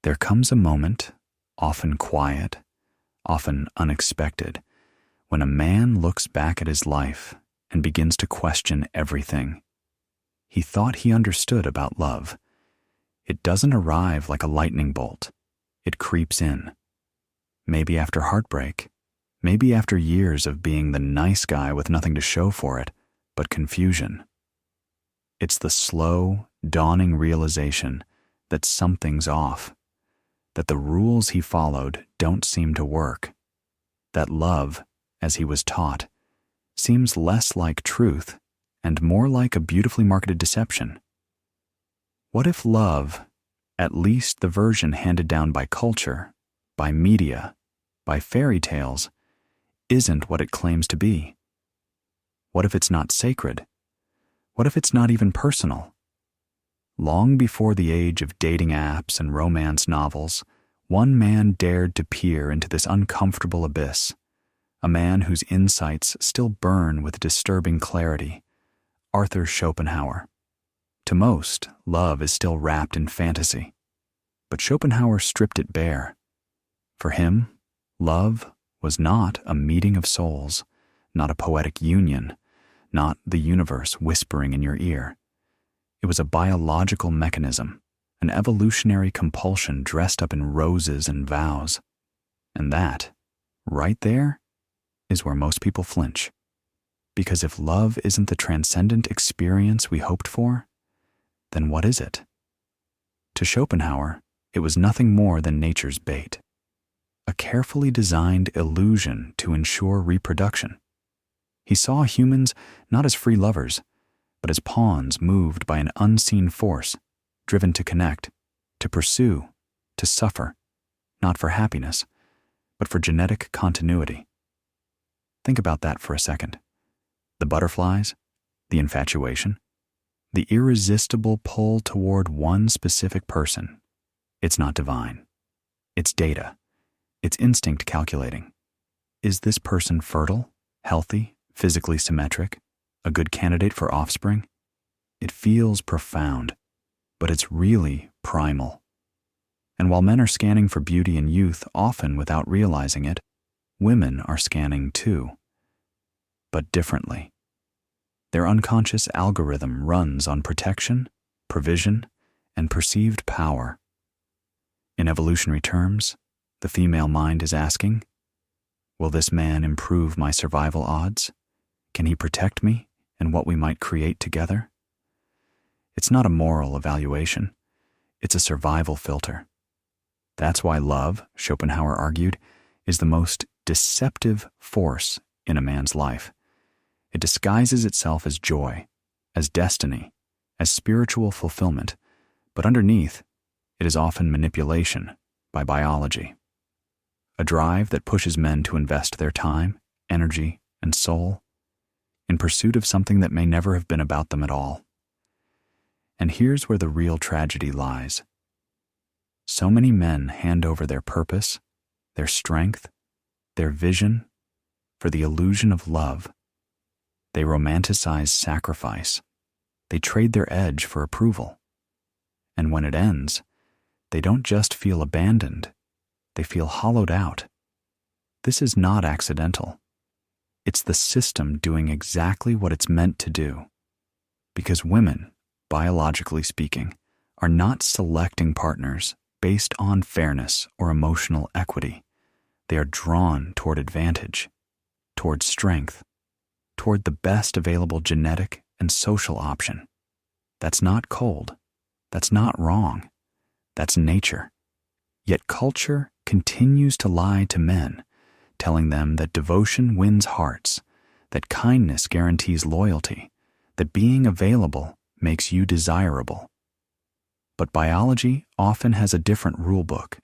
There comes a moment, often quiet, often unexpected, when a man looks back at his life and begins to question everything he thought he understood about love. It doesn't arrive like a lightning bolt. It creeps in. Maybe after heartbreak, maybe after years of being the nice guy with nothing to show for it but confusion. It's the slow, dawning realization that something's off, that the rules he followed don't seem to work, that love, as he was taught, seems less like truth and more like a beautifully marketed deception. What if love, at least the version handed down by culture, by media, by fairy tales, isn't what it claims to be? What if it's not sacred? What if it's not even personal? Long before the age of dating apps and romance novels, one man dared to peer into this uncomfortable abyss, a man whose insights still burn with disturbing clarity, Arthur Schopenhauer. To most, love is still wrapped in fantasy, but Schopenhauer stripped it bare. For him, love was not a meeting of souls, not a poetic union, not the universe whispering in your ear. It was a biological mechanism, an evolutionary compulsion dressed up in roses and vows. And that, right there, is where most people flinch. Because if love isn't the transcendent experience we hoped for, then what is it? To Schopenhauer, it was nothing more than nature's bait, a carefully designed illusion to ensure reproduction. He saw humans not as free lovers, but as pawns moved by an unseen force, driven to connect, to pursue, to suffer, not for happiness, but for genetic continuity. Think about that for a second. The butterflies, the infatuation, the irresistible pull toward one specific person. It's not divine. It's data. It's instinct calculating. Is this person fertile, healthy, physically symmetric, a good candidate for offspring? It feels profound, but it's really primal. And while men are scanning for beauty and youth, often without realizing it, women are scanning too, but differently. Their unconscious algorithm runs on protection, provision, and perceived power. In evolutionary terms, the female mind is asking, will this man improve my survival odds? Can he protect me and what we might create together? It's not a moral evaluation. It's a survival filter. That's why love, Schopenhauer argued, is the most deceptive force in a man's life. It disguises itself as joy, as destiny, as spiritual fulfillment, but underneath, it is often manipulation by biology. A drive that pushes men to invest their time, energy, and soul in pursuit of something that may never have been about them at all. And here's where the real tragedy lies. So many men hand over their purpose, their strength, their vision for the illusion of love. They romanticize sacrifice. They trade their edge for approval. And when it ends, they don't just feel abandoned, they feel hollowed out. This is not accidental. It's the system doing exactly what it's meant to do. Because women, biologically speaking, are not selecting partners based on fairness or emotional equity. They are drawn toward advantage, toward strength, toward the best available genetic and social option. That's not cold. That's not wrong. That's nature. Yet culture continues to lie to men, telling them that devotion wins hearts, that kindness guarantees loyalty, that being available makes you desirable. But biology often has a different rule book.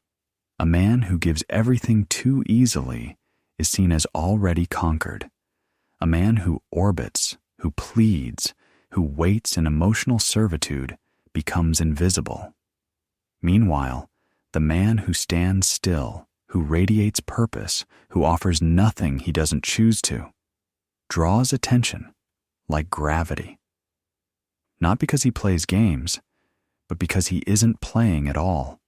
A man who gives everything too easily is seen as already conquered. A man who orbits, who pleads, who waits in emotional servitude becomes invisible. Meanwhile, the man who stands still, who radiates purpose, who offers nothing he doesn't choose to, draws attention like gravity. Not because he plays games, but because he isn't playing at all.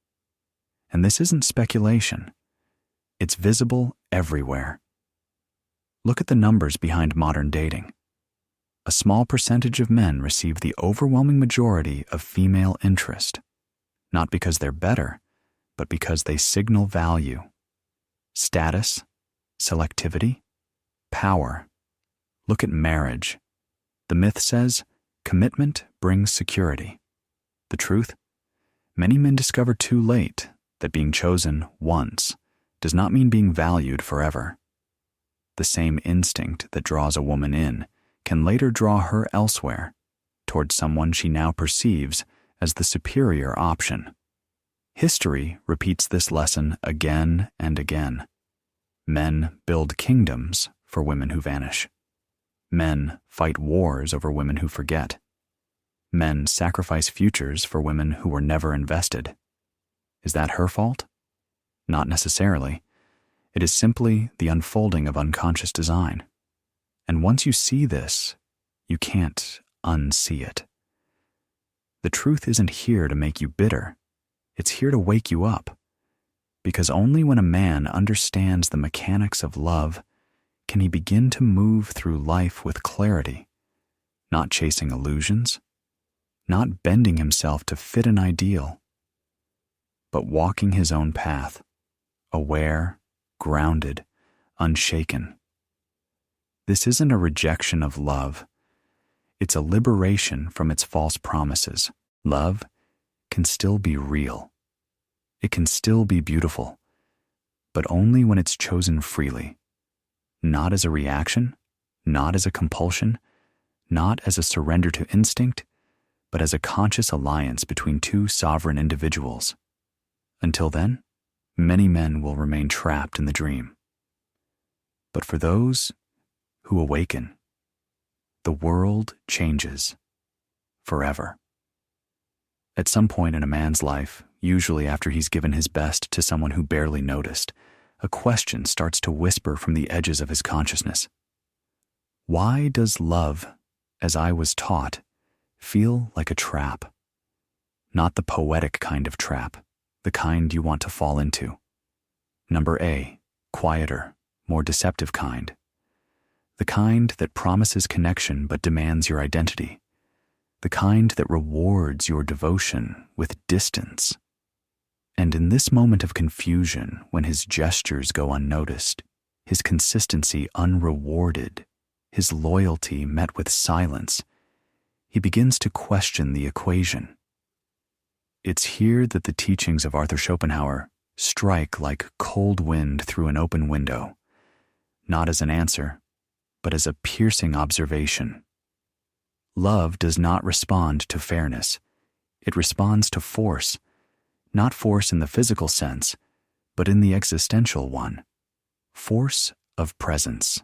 And this isn't speculation. It's visible everywhere. Look at the numbers behind modern dating. A small percentage of men receive the overwhelming majority of female interest, not because they're better, but because they signal value, status, selectivity, power. Look at marriage. The myth says commitment brings security. The truth? Many men discover too late that being chosen once does not mean being valued forever. The same instinct that draws a woman in can later draw her elsewhere, towards someone she now perceives as the superior option. History repeats this lesson again and again. Men build kingdoms for women who vanish. Men fight wars over women who forget. Men sacrifice futures for women who were never invested. Is that her fault? Not necessarily. It is simply the unfolding of unconscious design. And once you see this, you can't unsee it. The truth isn't here to make you bitter. It's here to wake you up. Because only when a man understands the mechanics of love can he begin to move through life with clarity, not chasing illusions, not bending himself to fit an ideal, but walking his own path, aware, grounded, unshaken. This isn't a rejection of love. It's a liberation from its false promises. Love can still be real. It can still be beautiful, but only when it's chosen freely. Not as a reaction, not as a compulsion, not as a surrender to instinct, but as a conscious alliance between two sovereign individuals. Until then, many men will remain trapped in the dream. But for those who awaken, the world changes forever. At some point in a man's life, usually after he's given his best to someone who barely noticed, a question starts to whisper from the edges of his consciousness. Why does love, as I was taught, feel like a trap? Not the poetic kind of trap, the kind you want to fall into. Number A, quieter, more deceptive kind. The kind that promises connection but demands your identity. The kind that rewards your devotion with distance. And in this moment of confusion, when his gestures go unnoticed, his consistency unrewarded, his loyalty met with silence, he begins to question the equation. It's here that the teachings of Arthur Schopenhauer strike like cold wind through an open window, not as an answer, but as a piercing observation. Love does not respond to fairness. It responds to force, not force in the physical sense, but in the existential one. Force of presence,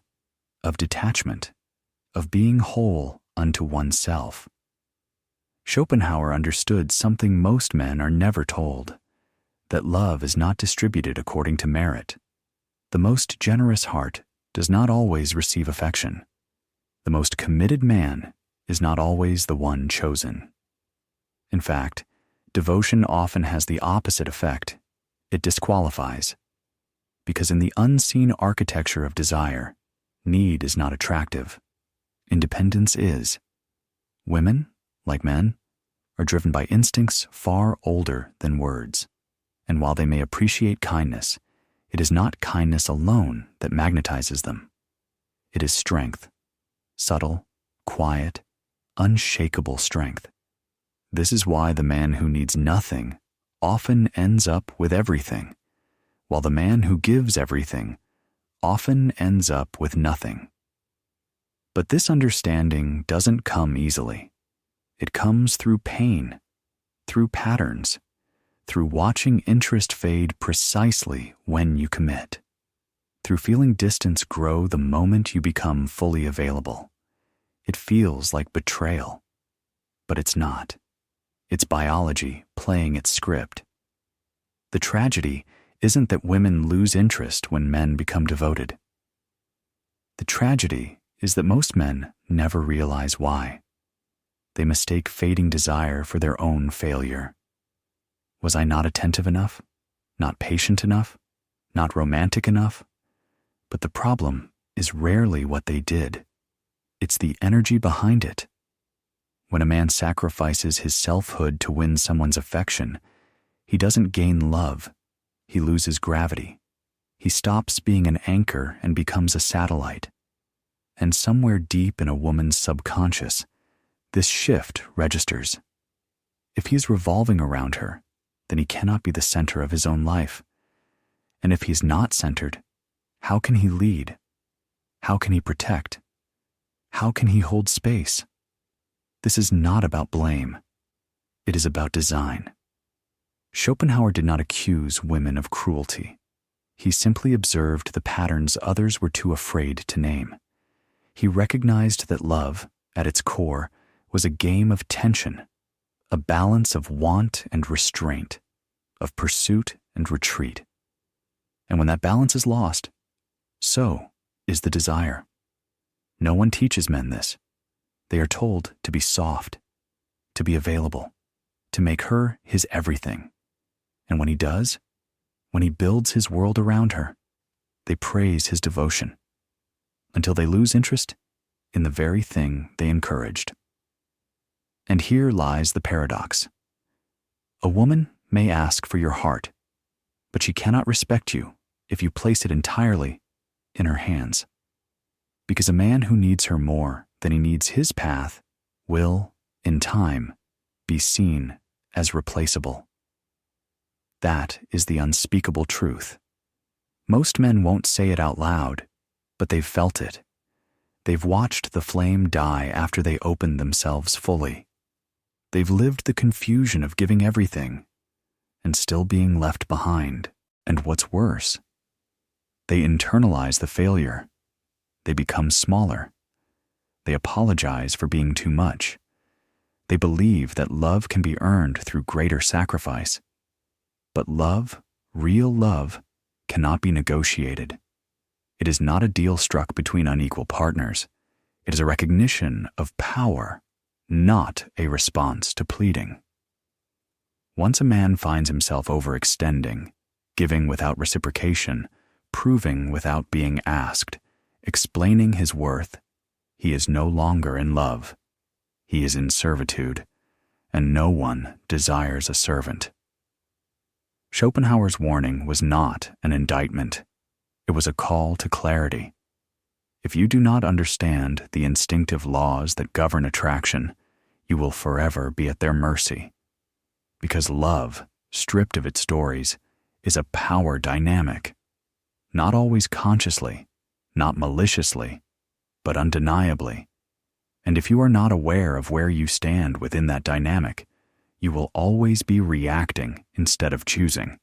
of detachment, of being whole unto oneself. Schopenhauer understood something most men are never told, that love is not distributed according to merit. The most generous heart does not always receive affection. The most committed man is not always the one chosen. In fact, devotion often has the opposite effect. It disqualifies. Because in the unseen architecture of desire, need is not attractive. Independence is. Women, like men, are driven by instincts far older than words. And while they may appreciate kindness, it is not kindness alone that magnetizes them. It is strength, subtle, quiet, unshakable strength. This is why the man who needs nothing often ends up with everything, while the man who gives everything often ends up with nothing. But this understanding doesn't come easily. It comes through pain, through patterns, through watching interest fade precisely when you commit, through feeling distance grow the moment you become fully available. It feels like betrayal, but it's not. It's biology playing its script. The tragedy isn't that women lose interest when men become devoted. The tragedy is that most men never realize why. They mistake fading desire for their own failure. Was I not attentive enough? not patient enough, not romantic enough. But the problem is rarely what they did. It's the energy behind it. When a man sacrifices his selfhood to win someone's affection, he doesn't gain love, he loses gravity. He stops being an anchor and becomes a satellite. And somewhere deep in a woman's subconscious, this shift registers. If he is revolving around her, then he cannot be the center of his own life. And if he's not centered, how can he lead? How can he protect? How can he hold space? This is not about blame. It is about design. Schopenhauer did not accuse women of cruelty. He simply observed the patterns others were too afraid to name. He recognized that love, at its core, was a game of tension, a balance of want and restraint, of pursuit and retreat. And when that balance is lost, so is the desire. No one teaches men this. They are told to be soft, to be available, to make her his everything. And when he does, when he builds his world around her, they praise his devotion, until they lose interest in the very thing they encouraged. And here lies the paradox. A woman may ask for your heart, but she cannot respect you if you place it entirely in her hands. Because a man who needs her more than he needs his path will, in time, be seen as replaceable. That is the unspeakable truth. Most men won't say it out loud, but they've felt it. They've watched the flame die after they opened themselves fully. They've lived the confusion of giving everything and still being left behind. And what's worse, they internalize the failure. They become smaller. They apologize for being too much. They believe that love can be earned through greater sacrifice. But love, real love, cannot be negotiated. It is not a deal struck between unequal partners. It is a recognition of power, not a response to pleading. Once a man finds himself overextending, giving without reciprocation, proving without being asked, explaining his worth, he is no longer in love. He is in servitude, and no one desires a servant. Schopenhauer's warning was not an indictment. It was a call to clarity. If you do not understand the instinctive laws that govern attraction, you will forever be at their mercy. Because love, stripped of its stories, is a power dynamic. Not always consciously, not maliciously, but undeniably. And if you are not aware of where you stand within that dynamic, you will always be reacting instead of choosing.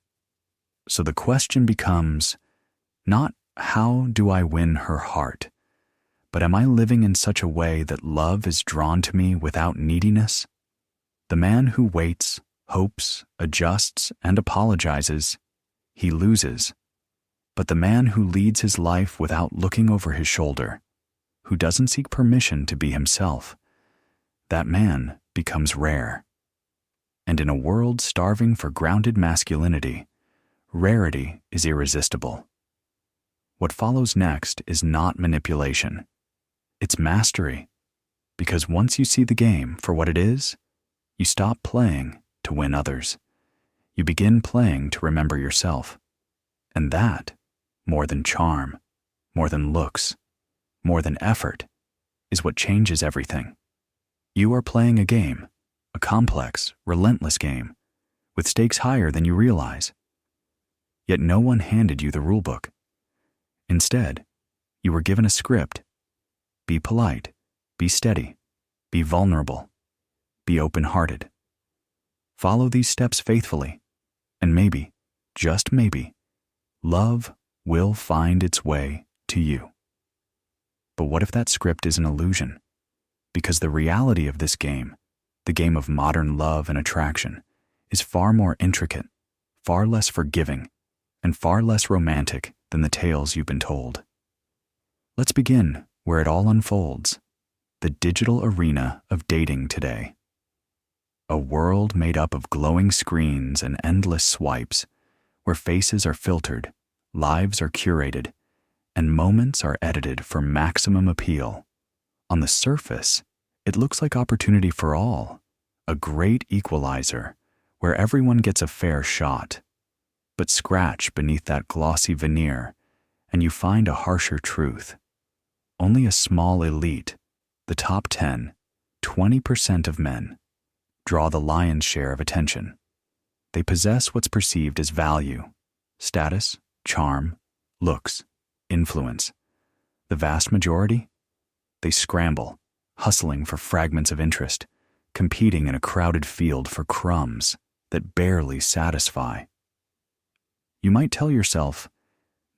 So the question becomes, not how do I win her heart, but am I living in such a way that love is drawn to me without neediness? The man who waits, hopes, adjusts, and apologizes, he loses. But the man who leads his life without looking over his shoulder, who doesn't seek permission to be himself, that man becomes rare. And in a world starving for grounded masculinity, rarity is irresistible. What follows next is not manipulation. It's mastery. Because once you see the game for what it is, you stop playing to win others. You begin playing to remember yourself. And that, more than charm, more than looks, more than effort, is what changes everything. You are playing a game, a complex, relentless game, with stakes higher than you realize. Yet no one handed you the rulebook. Instead, you were given a script. Be polite, be steady, be vulnerable, be open-hearted. Follow these steps faithfully, and maybe, just maybe, love will find its way to you. But what if that script is an illusion? Because the reality of this game, the game of modern love and attraction, is far more intricate, far less forgiving, and far less romantic than the tales you've been told. Let's begin where it all unfolds, the digital arena of dating today. A world made up of glowing screens and endless swipes, where faces are filtered, lives are curated, and moments are edited for maximum appeal. On the surface, it looks like opportunity for all, a great equalizer where everyone gets a fair shot. But scratch beneath that glossy veneer, and you find a harsher truth. Only a small elite, the top 10, 20% of men, draw the lion's share of attention. They possess what's perceived as value, status, charm, looks, influence. The vast majority? They scramble, hustling for fragments of interest, competing in a crowded field for crumbs that barely satisfy. You might tell yourself,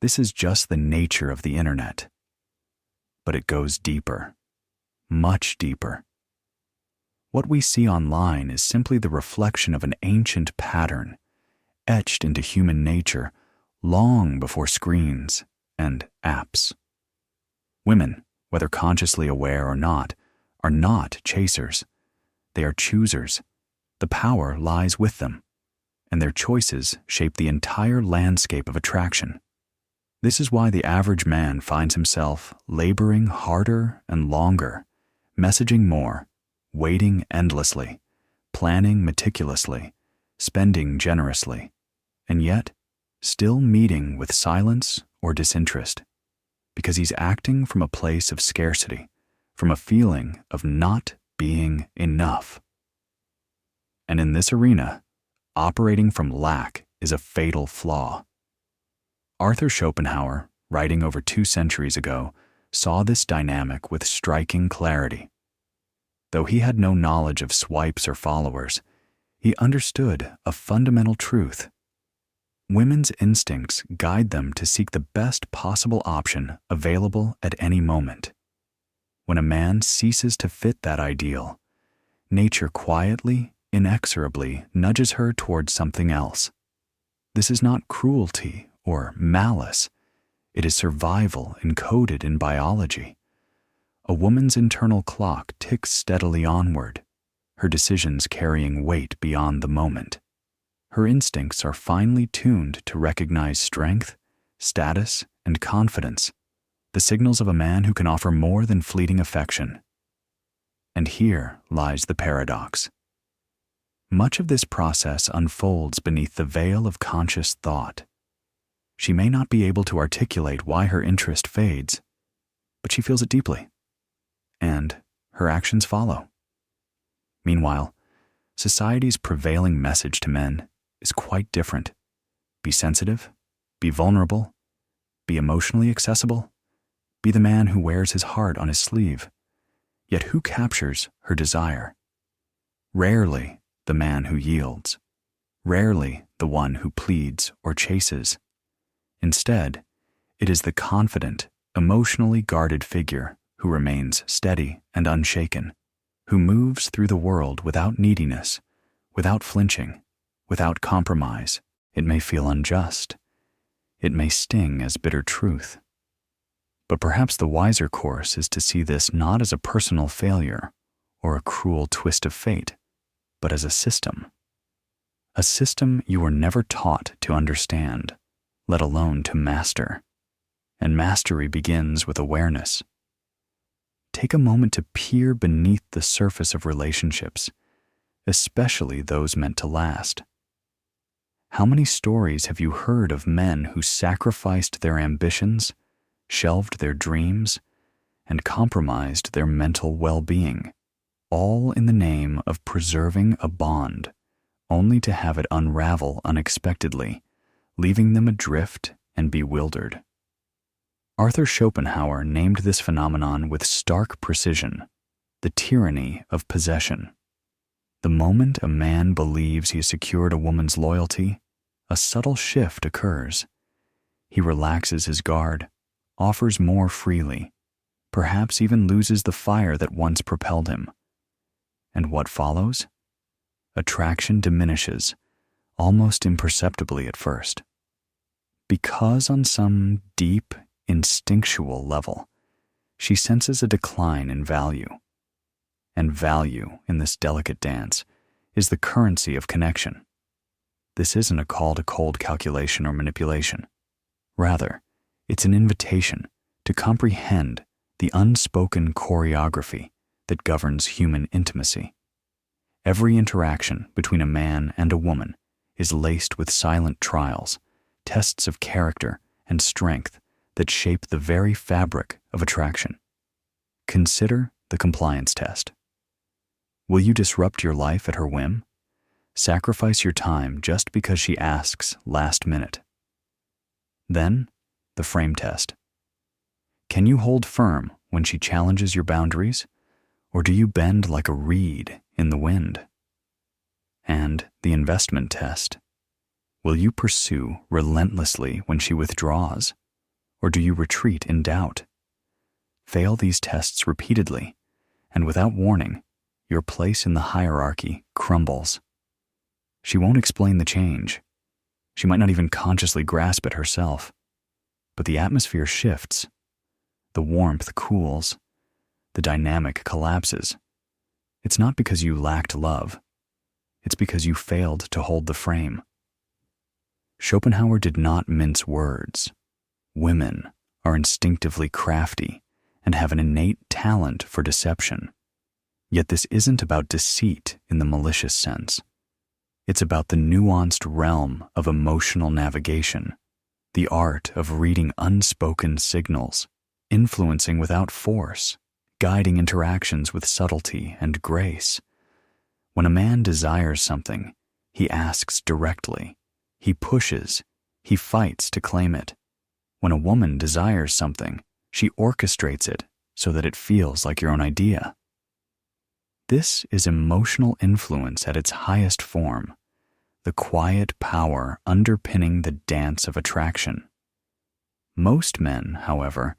this is just the nature of the internet. But it goes deeper, much deeper. What we see online is simply the reflection of an ancient pattern, etched into human nature long before screens and apps. Women, whether consciously aware or not, are not chasers. They are choosers. The power lies with them, and their choices shape the entire landscape of attraction. This is why the average man finds himself laboring harder and longer, messaging more, waiting endlessly, planning meticulously, spending generously, and yet still meeting with silence or disinterest, because he's acting from a place of scarcity, from a feeling of not being enough. And in this arena, operating from lack is a fatal flaw. Arthur Schopenhauer, writing over 2 centuries ago, saw this dynamic with striking clarity. Though he had no knowledge of swipes or followers, he understood a fundamental truth. Women's instincts guide them to seek the best possible option available at any moment. When a man ceases to fit that ideal, nature quietly, inexorably nudges her towards something else. This is not cruelty or malice. It is survival encoded in biology. A woman's internal clock ticks steadily onward, her decisions carrying weight beyond the moment. Her instincts are finely tuned to recognize strength, status, and confidence, the signals of a man who can offer more than fleeting affection. And here lies the paradox. Much of this process unfolds beneath the veil of conscious thought. She may not be able to articulate why her interest fades, but she feels it deeply, and her actions follow. Meanwhile, society's prevailing message to men is quite different. Be sensitive, be vulnerable, be emotionally accessible, be the man who wears his heart on his sleeve. Yet who captures her desire? Rarely the man who yields, rarely the one who pleads or chases. Instead, it is the confident, emotionally guarded figure who remains steady and unshaken, who moves through the world without neediness, without flinching, without compromise. It may feel unjust. It may sting as bitter truth. But perhaps the wiser course is to see this not as a personal failure or a cruel twist of fate, but as a system you were never taught to understand, let alone to master. And mastery begins with awareness. Take a moment to peer beneath the surface of relationships, especially those meant to last. How many stories have you heard of men who sacrificed their ambitions, shelved their dreams, and compromised their mental well-being, all in the name of preserving a bond, only to have it unravel unexpectedly, leaving them adrift and bewildered? Arthur Schopenhauer named this phenomenon with stark precision, the tyranny of possession. The moment a man believes he has secured a woman's loyalty, a subtle shift occurs. He relaxes his guard, offers more freely, perhaps even loses the fire that once propelled him. And what follows? Attraction diminishes, almost imperceptibly at first. Because on some deep, instinctual level, she senses a decline in value. And value, in this delicate dance, is the currency of connection. This isn't a call to cold calculation or manipulation. Rather, it's an invitation to comprehend the unspoken choreography that governs human intimacy. Every interaction between a man and a woman is laced with silent trials, tests of character and strength that shape the very fabric of attraction. Consider the compliance test. Will you disrupt your life at her whim? Sacrifice your time just because she asks last minute? Then, the frame test. Can you hold firm when she challenges your boundaries, or do you bend like a reed in the wind? And the investment test. Will you pursue relentlessly when she withdraws, or do you retreat in doubt? Fail these tests repeatedly, and without warning, your place in the hierarchy crumbles. She won't explain the change. She might not even consciously grasp it herself. But the atmosphere shifts. The warmth cools. The dynamic collapses. It's not because you lacked love. It's because you failed to hold the frame. Schopenhauer did not mince words. Women are instinctively crafty and have an innate talent for deception. Yet this isn't about deceit in the malicious sense. It's about the nuanced realm of emotional navigation, the art of reading unspoken signals, influencing without force, guiding interactions with subtlety and grace. When a man desires something, he asks directly, he pushes, he fights to claim it. When a woman desires something, she orchestrates it so that it feels like your own idea. This is emotional influence at its highest form, the quiet power underpinning the dance of attraction. Most men, however,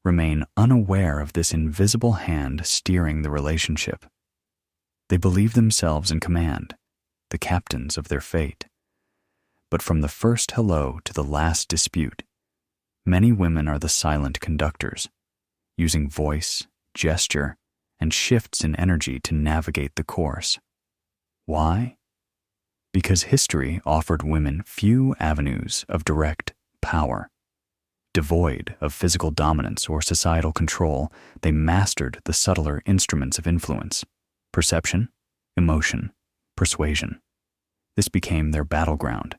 remain unaware of this invisible hand steering the relationship. They believe themselves in command, the captains of their fate. But from the first hello to the last dispute, many women are the silent conductors, using voice, gesture, and shifts in energy to navigate the course. Why? Because history offered women few avenues of direct power. Devoid of physical dominance or societal control, they mastered the subtler instruments of influence: perception, emotion, persuasion. This became their battleground,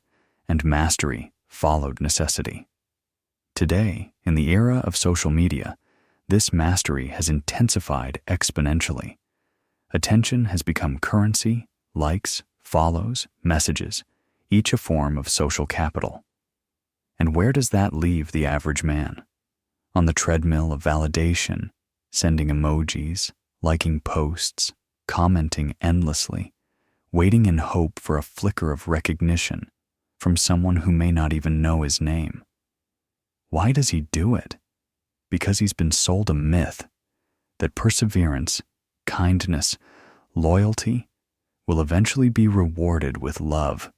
and mastery followed necessity. Today, in the era of social media, this mastery has intensified exponentially. Attention has become currency, likes, follows, messages, each a form of social capital. And where does that leave the average man? On the treadmill of validation, sending emojis, liking posts, commenting endlessly, waiting in hope for a flicker of recognition from someone who may not even know his name. Why does he do it? Because he's been sold a myth that perseverance, kindness, loyalty will eventually be rewarded with love.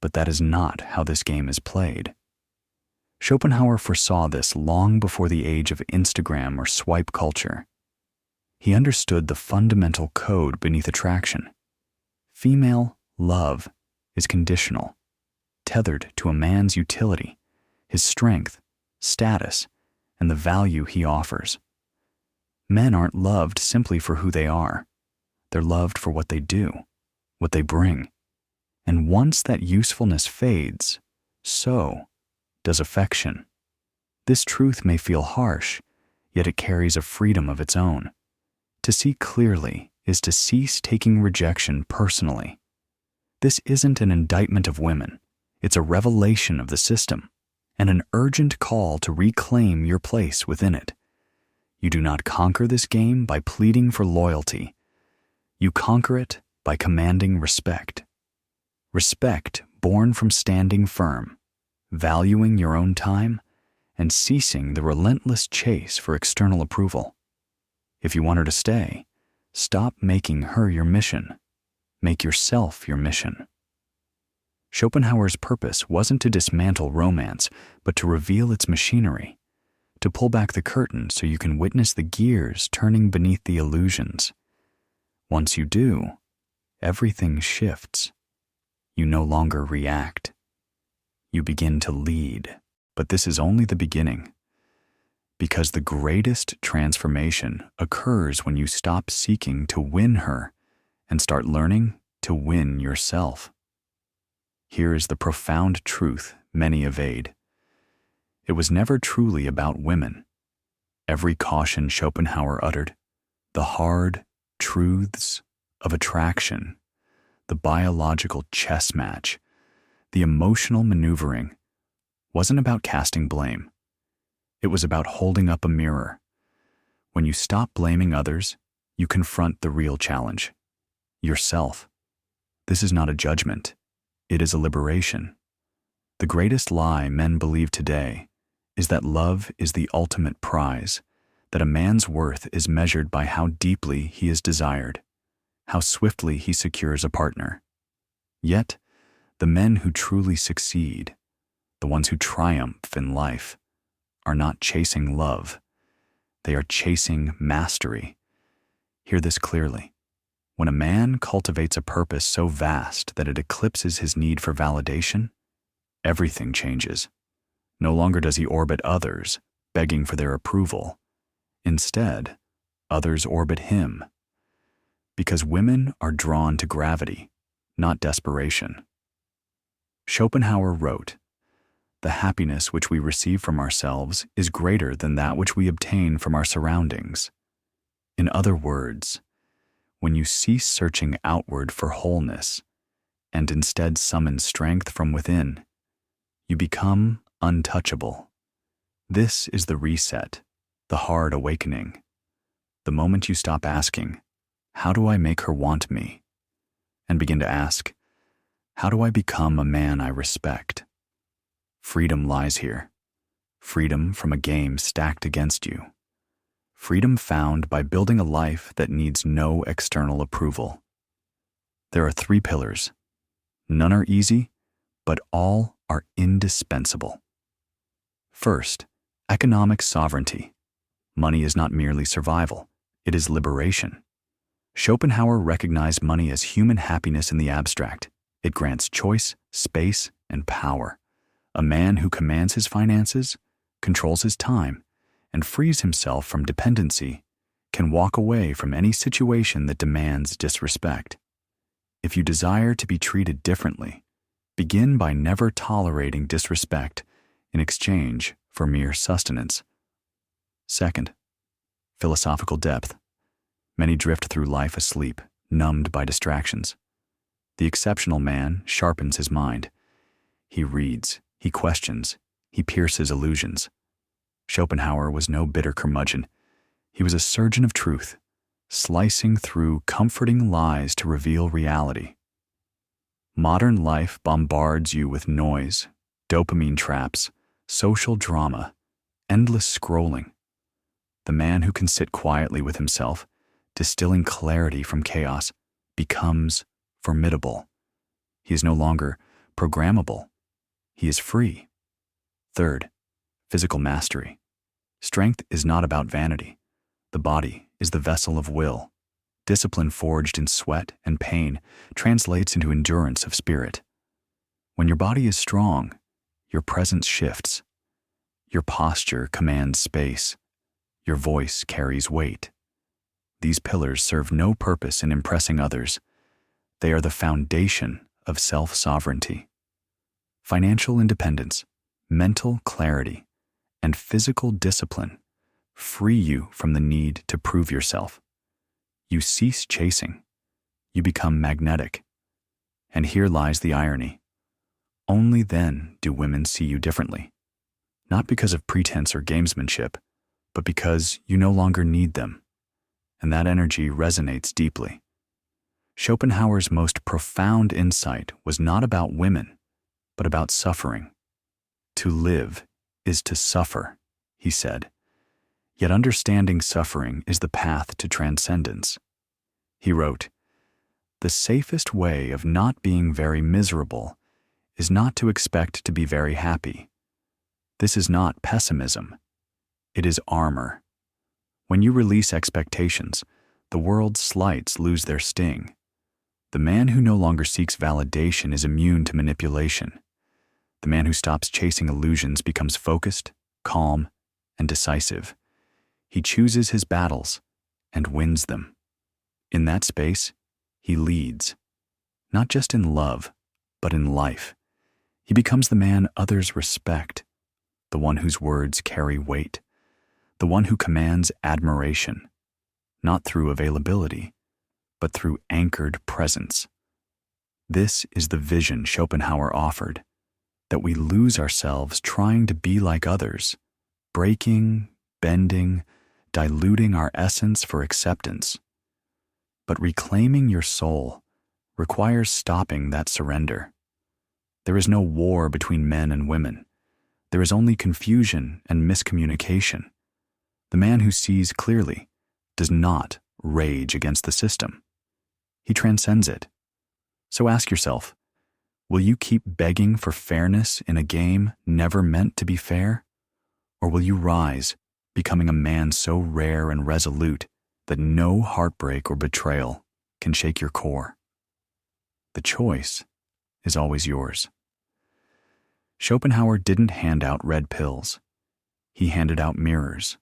But that is not how this game is played. Schopenhauer foresaw this long before the age of Instagram or swipe culture. He understood the fundamental code beneath attraction. Female love is conditional, tethered to a man's utility, his strength, status, and the value he offers. Men aren't loved simply for who they are. They're loved for what they do, what they bring. And once that usefulness fades, so does affection. This truth may feel harsh, yet it carries a freedom of its own. To see clearly is to cease taking rejection personally. This isn't an indictment of women. It's a revelation of the system, and an urgent call to reclaim your place within it. You do not conquer this game by pleading for loyalty. You conquer it by commanding respect. Respect born from standing firm, valuing your own time, and ceasing the relentless chase for external approval. If you want her to stay, stop making her your mission. Make yourself your mission. Schopenhauer's purpose wasn't to dismantle romance, but to reveal its machinery, to pull back the curtain so you can witness the gears turning beneath the illusions. Once you do, everything shifts. You no longer react. You begin to lead. But this is only the beginning, because the greatest transformation occurs when you stop seeking to win her and start learning to win yourself. Here is the profound truth many evade. It was never truly about women. Every caution Schopenhauer uttered, the hard truths of attraction, the biological chess match, the emotional maneuvering, wasn't about casting blame. It was about holding up a mirror. When you stop blaming others, you confront the real challenge, yourself. This is not a judgment. It is a liberation. The greatest lie men believe today is that love is the ultimate prize, that a man's worth is measured by how deeply he is desired, how swiftly he secures a partner. Yet, the men who truly succeed, the ones who triumph in life, are not chasing love. They are chasing mastery. Hear this clearly. When a man cultivates a purpose so vast that it eclipses his need for validation, everything changes. No longer does he orbit others, begging for their approval. Instead, others orbit him. Because women are drawn to gravity, not desperation. Schopenhauer wrote, "The happiness which we receive from ourselves is greater than that which we obtain from our surroundings." In other words, when you cease searching outward for wholeness and instead summon strength from within, you become untouchable. This is the reset, the hard awakening. The moment you stop asking, "How do I make her want me?" and begin to ask, "How do I become a man I respect?" Freedom lies here. Freedom from a game stacked against you. Freedom found by building a life that needs no external approval. There are 3 pillars. None are easy, but all are indispensable. First, economic sovereignty. Money is not merely survival, it is liberation. Schopenhauer recognized money as human happiness in the abstract. It grants choice, space, and power. A man who commands his finances, controls his time, and frees himself from dependency can walk away from any situation that demands disrespect. If you desire to be treated differently, begin by never tolerating disrespect in exchange for mere sustenance. Second, philosophical depth. Many drift through life asleep, numbed by distractions. The exceptional man sharpens his mind. He reads, he questions, he pierces illusions. Schopenhauer was no bitter curmudgeon. He was a surgeon of truth, slicing through comforting lies to reveal reality. Modern life bombards you with noise, dopamine traps, social drama, endless scrolling. The man who can sit quietly with himself, distilling clarity from chaos, becomes formidable. He is no longer programmable. He is free. Third, physical mastery. Strength is not about vanity. The body is the vessel of will. Discipline forged in sweat and pain translates into endurance of spirit. When your body is strong, your presence shifts. Your posture commands space. Your voice carries weight. These pillars serve no purpose in impressing others. They are the foundation of self-sovereignty. Financial independence, mental clarity, and physical discipline free you from the need to prove yourself. You cease chasing. You become magnetic. And here lies the irony. Only then do women see you differently. Not because of pretense or gamesmanship, but because you no longer need them. And that energy resonates deeply. Schopenhauer's most profound insight was not about women, but about suffering. To live is to suffer, he said. Yet understanding suffering is the path to transcendence. He wrote, "The safest way of not being very miserable is not to expect to be very happy. This is not pessimism. It is armor. When you release expectations, the world's slights lose their sting. The man who no longer seeks validation is immune to manipulation. The man who stops chasing illusions becomes focused, calm, and decisive. He chooses his battles and wins them. In that space, he leads, not just in love, but in life. He becomes the man others respect, the one whose words carry weight, the one who commands admiration, not through availability, but through anchored presence. This is the vision Schopenhauer offered, that we lose ourselves trying to be like others, breaking, bending, diluting our essence for acceptance. But reclaiming your soul requires stopping that surrender. There is no war between men and women. There is only confusion and miscommunication. The man who sees clearly does not rage against the system. He transcends it. So ask yourself, will you keep begging for fairness in a game never meant to be fair? Or will you rise, becoming a man so rare and resolute that no heartbreak or betrayal can shake your core? The choice is always yours. Schopenhauer didn't hand out red pills. He handed out mirrors.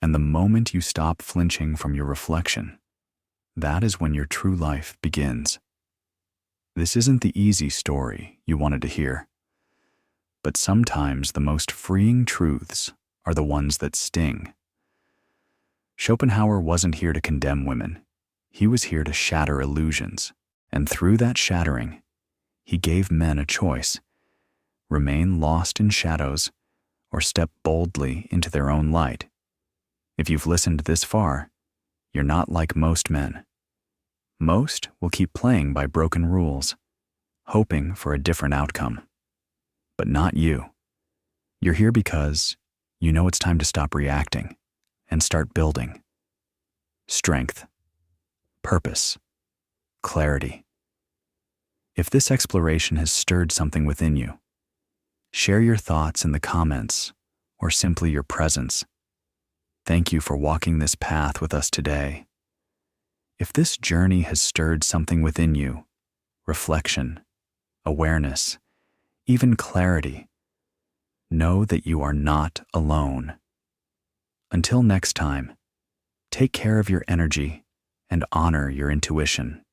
And the moment you stop flinching from your reflection, that is when your true life begins. This isn't the easy story you wanted to hear. But sometimes the most freeing truths are the ones that sting. Schopenhauer wasn't here to condemn women. He was here to shatter illusions. And through that shattering, he gave men a choice: remain lost in shadows or step boldly into their own light. If you've listened this far, you're not like most men. Most will keep playing by broken rules, hoping for a different outcome. But not you. You're here because you know it's time to stop reacting and start building. Strength, purpose, clarity. If this exploration has stirred something within you, share your thoughts in the comments or simply your presence. Thank you for walking this path with us today. If this journey has stirred something within you, reflection, awareness, even clarity, know that you are not alone. Until next time, take care of your energy and honor your intuition.